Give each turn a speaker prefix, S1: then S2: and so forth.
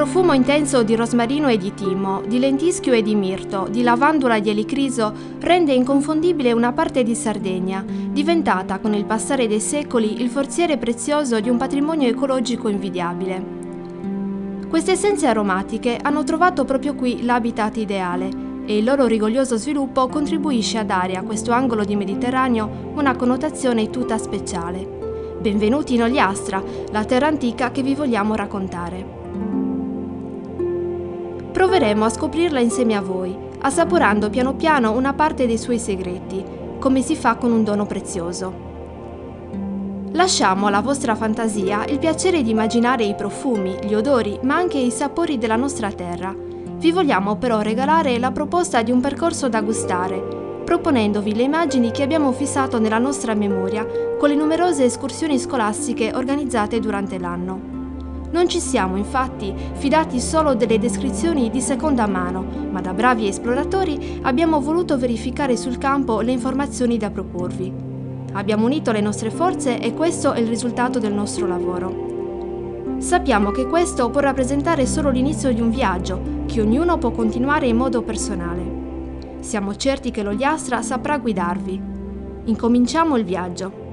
S1: profumo intenso di rosmarino e di timo, di lentischio e di mirto, di lavandula e di elicriso rende inconfondibile una parte di Sardegna, diventata con il passare dei secoli il forziere prezioso di un patrimonio ecologico invidiabile. Queste essenze aromatiche hanno trovato proprio qui l'habitat ideale e il loro rigoglioso sviluppo contribuisce a dare a questo angolo di Mediterraneo una connotazione tutta speciale. Benvenuti in Ogliastra, la terra antica che vi vogliamo raccontare. Proveremo a scoprirla insieme a voi, assaporando piano piano una parte dei suoi segreti, come si fa con un dono prezioso. Lasciamo alla vostra fantasia il piacere di immaginare i profumi, gli odori, ma anche i sapori della nostra terra. Vi vogliamo però regalare la proposta di un percorso da gustare, proponendovi le immagini che abbiamo fissato nella nostra memoria con le numerose escursioni scolastiche organizzate durante l'anno. Non ci siamo infatti fidati solo delle descrizioni di seconda mano, ma da bravi esploratori abbiamo voluto verificare sul campo le informazioni da proporvi. Abbiamo unito le nostre forze e questo è il risultato del nostro lavoro. Sappiamo che questo può rappresentare solo l'inizio di un viaggio che ognuno può continuare in modo personale. Siamo certi che l'Ogliastra saprà guidarvi. Incominciamo il viaggio.